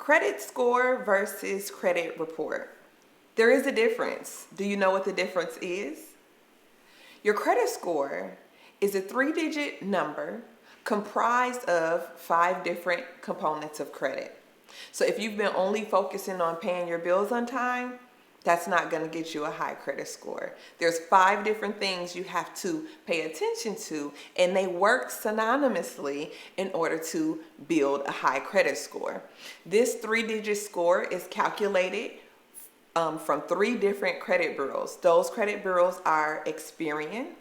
Credit score versus credit report. There is a difference. Do you know what the difference is? Your credit score is a 3-digit number comprised of 5 different components of credit. So if you've been only focusing on paying your bills on time, that's not going to get you a high credit score. There's 5 different things you have to pay attention to, and they work synonymously in order to build a high credit score. This 3-digit score is calculated from 3 different credit bureaus. Those credit bureaus are Experian,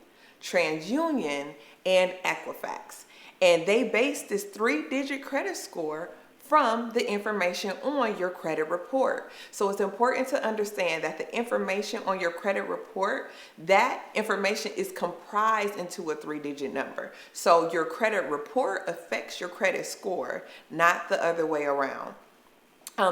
TransUnion, and Equifax. And they base this 3-digit credit score from the information on your credit report. So it's important to understand that the information on your credit report, that information is comprised into a 3-digit number. So your credit report affects your credit score, not the other way around.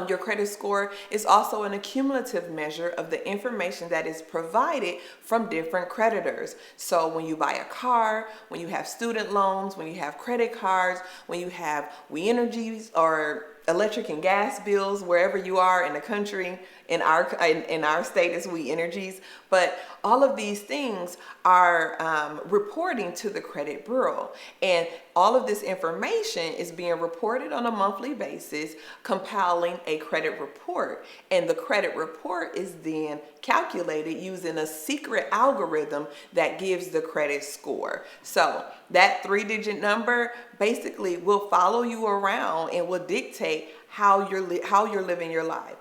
Your credit score is also an accumulative measure of the information that is provided from different creditors. So when you buy a car, when you have student loans, when you have credit cards, when you have We Energies or electric and gas bills, wherever you are in the country, in our state is We Energies, but all of these things are reporting to the credit bureau, and all of this information is being reported on a monthly basis, compiling a credit report, and the credit report is then calculated using a secret algorithm that gives the credit score. So that 3-digit number basically will follow you around and will dictate how you're living your life.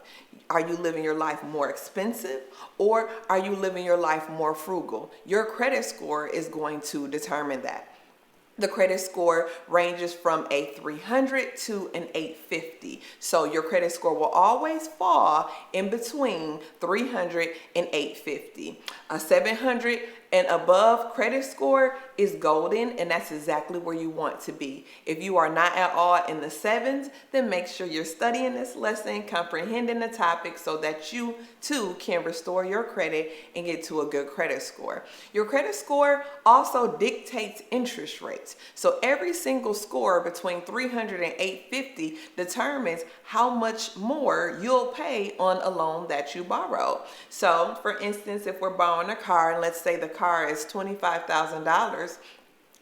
Are you living your life more expensive, or are you living your life more frugal? Your credit score is going to determine that. The credit score ranges from a 300 to an 850. So your credit score will always fall in between 300 and 850. A 700 and above credit score is golden, and that's exactly where you want to be. If you are not at all in the 7s, then make sure you're studying this lesson, comprehending the topic so that you too can restore your credit and get to a good credit score. Your credit score also dictates interest rates. So every single score between 300 and 850 determines how much more you'll pay on a loan that you borrow. So for instance, if we're borrowing a car, and let's say the car is $25,000,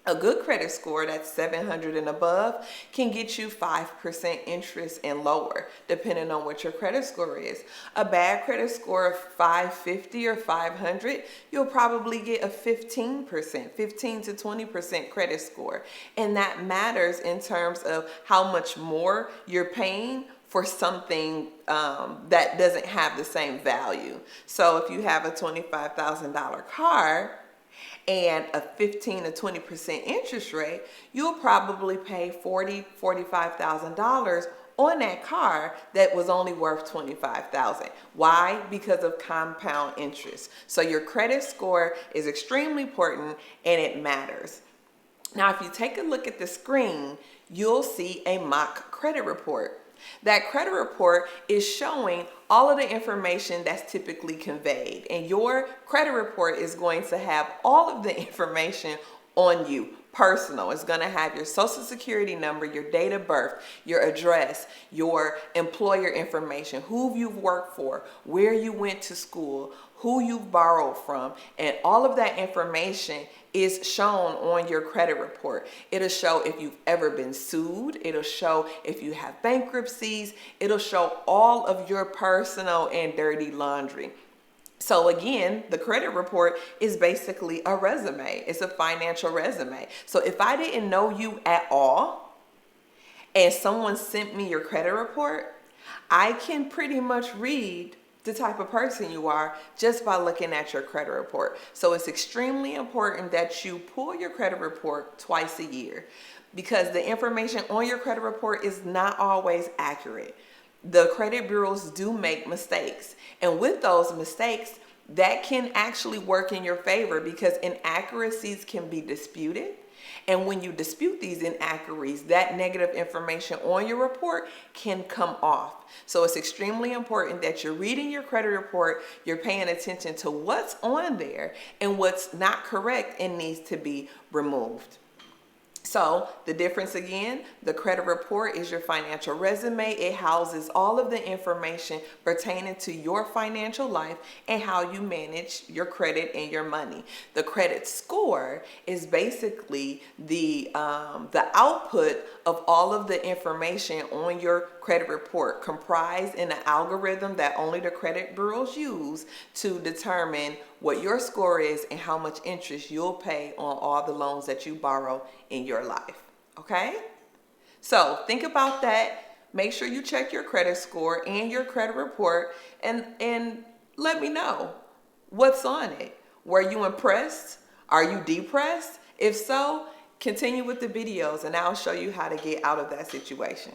a good credit score that's 700 and above can get you 5% interest and lower, depending on what your credit score is. A bad credit score of 550 or 500, you'll probably get a 15% to 20% credit score. And that matters in terms of how much more you're paying for something that doesn't have the same value. So if you have a $25,000 car and a 15 to 20% interest rate, you'll probably pay $45,000 on that car that was only worth $25,000. Why? Because of compound interest. So your credit score is extremely important, and it matters. Now, if you take a look at the screen, you'll see a mock credit report. That credit report is showing all of the information that's typically conveyed, and your credit report is going to have all of the information on you. Personal. It's going to have your social security number, your date of birth, your address, your employer information, who you've worked for, where you went to school, who you've borrowed from, and all of that information is shown on your credit report. It'll show if you've ever been sued. It'll show if you have bankruptcies. It'll show all of your personal and dirty laundry. So again, the credit report is basically a resume. It's a financial resume. So if I didn't know you at all and someone sent me your credit report, I can pretty much read the type of person you are just by looking at your credit report. So it's extremely important that you pull your credit report twice a year, because the information on your credit report is not always accurate. The credit bureaus do make mistakes, and with those mistakes, that can actually work in your favor because inaccuracies can be disputed. And when you dispute these inaccuracies, that negative information on your report can come off. So it's extremely important that you're reading your credit report, you're paying attention to what's on there and what's not correct and needs to be removed. So the difference again, the credit report is your financial resume. It houses all of the information pertaining to your financial life and how you manage your credit and your money. The credit score is basically the output of all of the information on your credit report, comprised in an algorithm that only the credit bureaus use to determine what your score is and how much interest you'll pay on all the loans that you borrow in your life. Okay? So think about that. Make sure you check your credit score and your credit report and let me know what's on it. Were you impressed? Are you depressed? If so, continue with the videos and I'll show you how to get out of that situation.